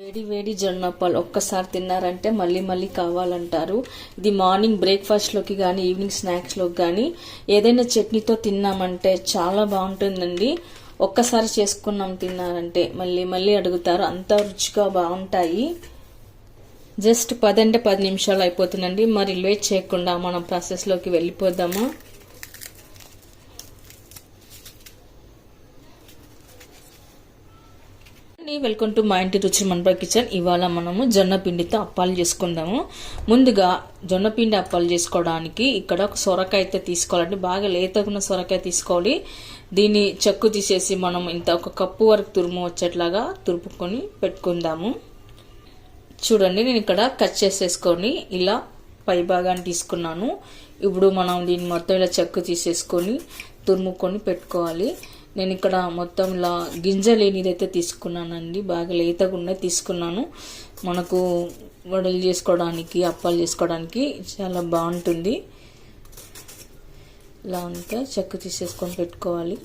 వేడి వేడి జొన్నప్పాలు ఒక్కసారి తిన్నారంటే మళ్ళీ మళ్ళీ కావాలంటారు. ఇది మార్నింగ్ బ్రేక్ఫాస్ట్లోకి కానీ ఈవినింగ్ స్నాక్స్లోకి కానీ ఏదైనా చట్నీతో తిన్నామంటే చాలా బాగుంటుందండి. ఒక్కసారి చేసుకున్నాం తిన్నారంటే మళ్ళీ మళ్ళీ అడుగుతారు, అంత రుచిగా బాగుంటాయి. జస్ట్ 10 అంటే 10 నిమిషాలు అయిపోతుందండి. మరి లేట్ చేయకుండా మనం ప్రాసెస్లోకి వెళ్ళిపోదామా. వెల్కమ్ టు మా ఇంటి రుచి మనపై కిచెన్. ఇవాళ మనము జొన్న పిండితో అప్పాలు చేసుకుందాము. ముందుగా జొన్న పిండి అప్పాలు చేసుకోవడానికి ఇక్కడ ఒక సొరకాయ అయితే తీసుకోవాలండి. బాగా లేతగున్న సొరకాయ తీసుకోవాలి. దీన్ని చెక్కు తీసేసి మనం ఇంత ఒక కప్పు వరకు తురుము వచ్చేట్లాగా తురుపుకొని పెట్టుకుందాము. చూడండి, నేను ఇక్కడ కట్ చేసేసుకొని ఇలా పై భాగాన్ని తీసుకున్నాను. ఇప్పుడు మనం దీన్ని మొత్తం ఇలా చెక్కు తీసేసుకొని తురుముకొని పెట్టుకోవాలి. నేను ఇక్కడ మొత్తం ఇలా గింజ లేనిదైతే తీసుకున్నానండి. బాగా లేతగా తీసుకున్నాను. మనకు వడలు చేసుకోవడానికి అప్పాలు చేసుకోవడానికి చాలా బాగుంటుంది. ఇలా అంతా చెక్కు తీసేసుకొని పెట్టుకోవాలి.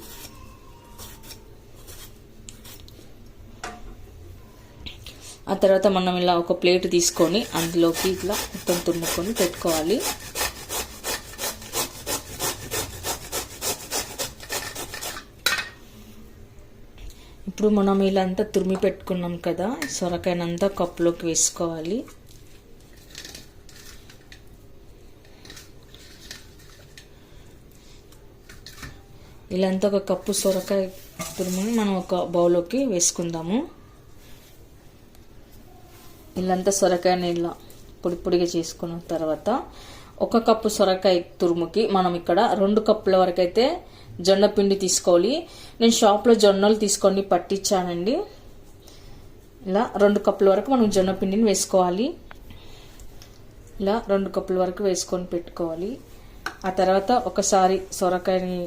ఆ తర్వాత మనం ఇలా ఒక ప్లేట్ తీసుకొని అందులోకి ఇట్లా మొత్తం తురుముకొని పెట్టుకోవాలి. ఇప్పుడు మనం ఇలా అంతా తురిమి పెట్టుకున్నాం కదా, సొరకాయనంతా కప్పులోకి వేసుకోవాలి. ఇలా అంతా ఒక కప్పు సొరకాయ తురిమి మనం ఒక బౌల్లోకి వేసుకుందాము. ఇల్లంతా సొరకాయని ఇలా పొడి పొడిగా చేసుకున్న తర్వాత ఒక కప్పు సొరకాయ తురుముకి మనం ఇక్కడ 2 కప్పుల వరకు అయితే జొన్న పిండి తీసుకోవాలి. నేను షాప్లో జొన్నలు తీసుకొని పట్టించానండి. ఇలా 2 కప్పుల వరకు మనం జొన్న పిండిని వేసుకోవాలి. ఇలా 2 కప్పుల వరకు వేసుకొని పెట్టుకోవాలి. ఆ తర్వాత ఒకసారి సొరకాయని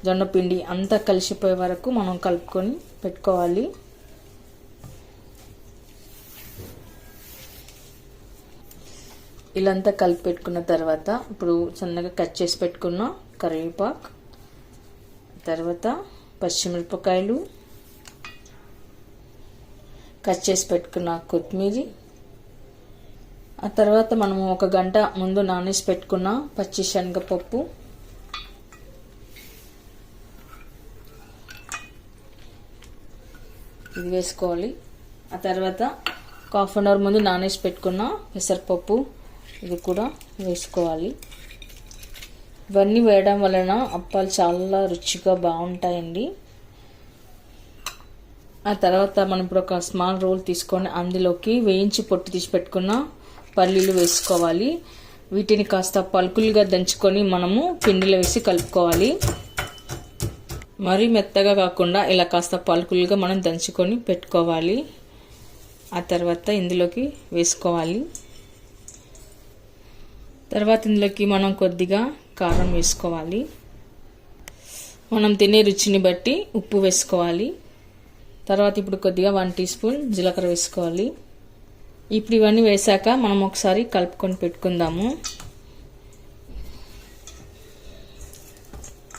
జొన్న పిండి అంతా కలిసిపోయే వరకు మనం కలుపుకొని పెట్టుకోవాలి. ఇలా అంతా కలిపి పెట్టుకున్న తర్వాత ఇప్పుడు సన్నగా కట్ చేసి పెట్టుకున్న కరివేపాకు, తర్వాత పచ్చిమిరపకాయలు, కట్ చేసి పెట్టుకున్న కొత్తిమీర, ఆ తర్వాత మనము 1 గంట ముందు నానేసి పెట్టుకున్న పచ్చి శనగపప్పు, ఇది వేసుకోవాలి. ఆ తర్వాత 1/2 గంట ముందు నానేసి పెట్టుకున్న పెసరపప్పు, ఇది కూడా వేసుకోవాలి. ఇవన్నీ వేయడం వలన అప్పాలు చాలా రుచిగా బాగుంటాయండి. ఆ తర్వాత మనం ఇప్పుడు ఒక స్మాల్ రోల్ తీసుకొని అందులోకి వేయించి పొట్టు తీసి పెట్టుకున్న పల్లీలు వేసుకోవాలి. వీటిని కాస్త పలుకులుగా దంచుకొని మనము పిండిలో వేసి కలుపుకోవాలి. మరీ మెత్తగా కాకుండా ఇలా కాస్త పలుకులుగా మనం దంచుకొని పెట్టుకోవాలి. ఆ తర్వాత ఇందులోకి వేసుకోవాలి. తర్వాత ఇందులోకి మనం కొద్దిగా కారం వేసుకోవాలి. మనం తినే రుచిని బట్టి ఉప్పు వేసుకోవాలి. తర్వాత ఇప్పుడు కొద్దిగా 1 టీ స్పూన్ జీలకర్ర వేసుకోవాలి. ఇప్పుడు ఇవన్నీ వేసాక మనం ఒకసారి కలుపుకొని పెట్టుకుందాము.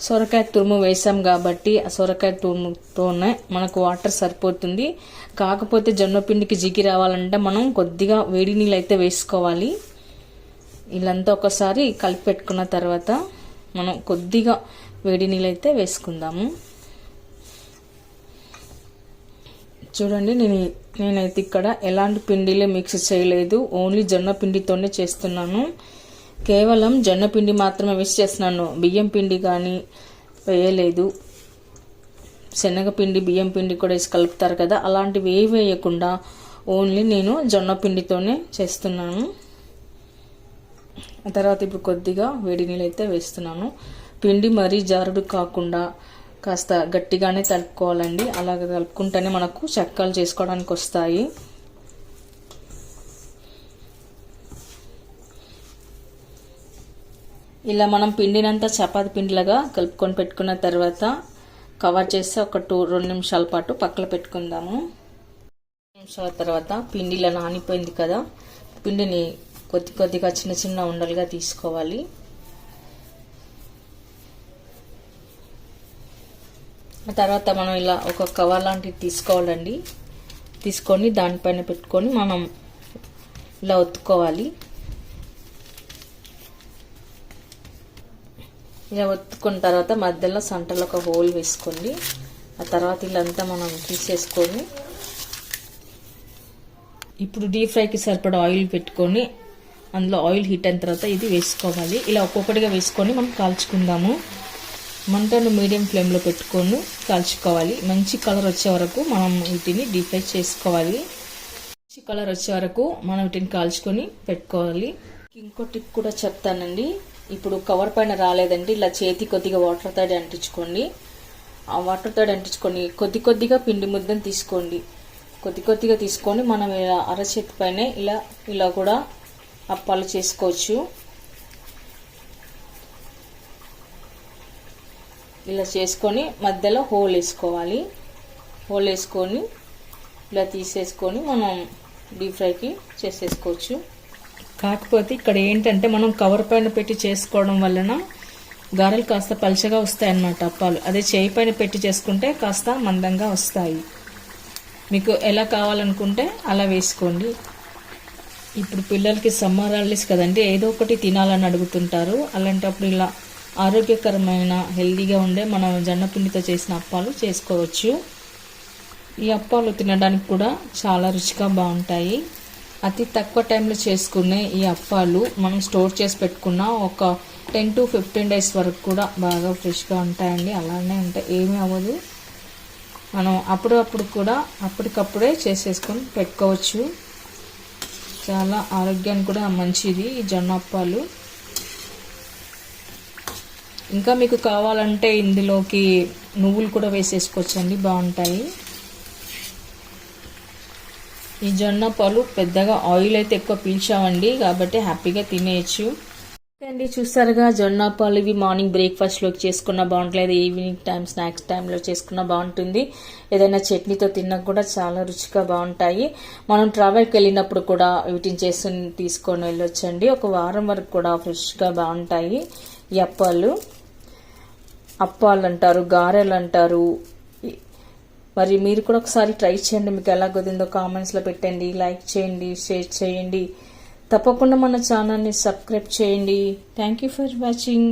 సొరకాయ తురుము వేసాం కాబట్టి ఆ సొరకాయ తురుముతోనే మనకు వాటర్ సరిపోతుంది. కాకపోతే జొన్న పిండికి జిగి రావాలంటే మనం కొద్దిగా వేడి నీళ్ళు అయితే వేసుకోవాలి. ఇలాంతా ఒకసారి కలిపి పెట్టుకున్న తర్వాత మనం కొద్దిగా వేడి నీళ్ళు అయితే వేసుకుందాము. చూడండి, నేనైతే ఇక్కడ ఎలాంటి పిండిలే మిక్స్ చేయలేదు. ఓన్లీ జొన్న పిండితోనే చేస్తున్నాను. కేవలం జొన్న పిండి మాత్రమే వేసి చేస్తున్నాను. బియ్యం పిండి కానీ వేయలేదు. శనగపిండి బియ్యం పిండి కూడా వేసి కలుపుతారు కదా, అలాంటివి ఏవి వేయకుండా ఓన్లీ నేను జొన్న పిండితోనే చేస్తున్నాను. ఆ తర్వాత ఇప్పుడు కొద్దిగా వేడి నీళ్ళు అయితే వేస్తున్నాను. పిండి మరీ జారుడు కాకుండా కాస్త గట్టిగానే కలుపుకోవాలండి. అలాగ కలుపుకుంటేనే మనకు చెక్కలు చేసుకోవడానికి వస్తాయి. ఇలా మనం పిండినంతా చపాతి పిండిలాగా కలుపుకొని పెట్టుకున్న తర్వాత కవర్ చేసి ఒక 2 నిమిషాల పాటు పక్కన పెట్టుకుందాము. 2 నిమిషాల తర్వాత పిండి ఇలా నానిపోయింది కదా, పిండిని కొద్దిగా చిన్న చిన్న ఉండలుగా తీసుకోవాలి. ఆ తర్వాత మనం ఇలా ఒక కవర్ లాంటిది తీసుకోవాలండి. తీసుకొని దానిపైన పెట్టుకొని మనం ఇలా ఒత్తుకోవాలి. ఇలా ఒత్తుకున్న తర్వాత మధ్యలో సెంటర్లో ఒక హోల్ వేసుకోండి. ఆ తర్వాత ఇలాంతా మనం తీసేసుకొని ఇప్పుడు డీప్ ఫ్రైకి సరిపడా ఆయిల్ పెట్టుకొని అందులో ఆయిల్ హీట్ అయిన తర్వాత ఇది వేసుకోవాలి. ఇలా ఒక్కొక్కటిగా వేసుకొని మనం కాల్చుకుందాము. మంటను మీడియం ఫ్లేమ్లో పెట్టుకొని కాల్చుకోవాలి. మంచి కలర్ వచ్చే వరకు మనం వీటిని డీప్ ఫ్రై చేసుకోవాలి. మంచి కలర్ వచ్చే వరకు మనం వీటిని కాల్చుకొని పెట్టుకోవాలి. ఇంకో టిప్ కూడా చెప్తానండి. ఇప్పుడు కవర్ పైన రాలేదండి, ఇలా చేతి కొద్దిగా వాటర్ తడి అంటించుకోండి. ఆ వాటర్ తడి అంటించుకొని కొద్ది కొద్దిగా పిండి ముద్దను తీసుకోండి. కొద్ది కొద్దిగా తీసుకొని మనం ఇలా అరచేతి పైన ఇలా కూడా అప్పాలు చేసుకోవచ్చు. ఇలా చేసుకొని మధ్యలో హోల్ వేసుకోవాలి. హోల్ వేసుకొని ఇలా తీసేసుకొని మనం డీప్ ఫ్రైకి చేసేసుకోవచ్చు. కాకపోతే ఇక్కడ ఏంటంటే మనం కవర్ పైన పెట్టి చేసుకోవడం వలన గారెలు కాస్త పల్చగా వస్తాయి అన్నమాట అప్పాలు. అదే చేయి పైన పెట్టి చేసుకుంటే కాస్త మందంగా వస్తాయి. మీకు ఎలా కావాలనుకుంటే అలా వేసుకోండి. ఇప్పుడు పిల్లలకి సమ్మర్ హాలిడేస్ కదండి, ఏదో ఒకటి తినాలని అడుగుతుంటారు. అలాంటప్పుడు ఇలా ఆరోగ్యకరమైన హెల్దీగా ఉండే మనం జొన్నపిండితో చేసిన అప్పాలు చేసుకోవచ్చు. ఈ అప్పాలు తినడానికి కూడా చాలా రుచిగా బాగుంటాయి. అతి తక్కువ టైంలో చేసుకునే ఈ అప్పాలు మనం స్టోర్ చేసి పెట్టుకున్న ఒక 10 to 15 days వరకు కూడా బాగా ఫ్రెష్గా ఉంటాయండి. అలానే ఉంటాయి, ఏమీ అవ్వదు. మనం అప్పుడప్పుడు కూడా అప్పటికప్పుడే చేసేసుకొని పెట్టుకోవచ్చు. చాలా ఆరోగ్యానికి కూడా మంచిది ఈ జొన్న అప్పాలు. ఇంకా మీకు కావాలంటే ఇందులోకి నువ్వులు కూడా వేసేసుకోవచ్చండి, బాగుంటాయి. ఈ జొన్న పాలు పెద్దగా ఆయిల్ అయితే ఎక్కువ పీల్చామండి, కాబట్టి హ్యాపీగా తినేయచ్చు అండి. చూసారుగా జొన్న పాలు ఇవి మార్నింగ్ బ్రేక్ఫాస్ట్లోకి చేసుకున్న బాగుంటలేదు, ఈవినింగ్ టైం స్నాక్స్ టైంలో చేసుకున్న బాగుంటుంది. ఏదైనా చట్నీతో తిన్నా కూడా చాలా రుచిగా బాగుంటాయి. మనం ట్రావెల్కి వెళ్ళినప్పుడు కూడా వీటిని చేసి తీసుకొని వెళ్ళొచ్చండి. ఒక వారం వరకు కూడా ఫ్రెష్గా బాగుంటాయి ఈ అప్పాలు అంటారు, గారెలు అంటారు. మరి మీరు కూడా ఒకసారి ట్రై చేయండి. మీకు ఎలా కుదిరిందో కామెంట్స్లో పెట్టండి, లైక్ చేయండి, షేర్ చేయండి. తప్పకుండా మన ఛానల్ని సబ్స్క్రైబ్ చేయండి. Thank you for watching.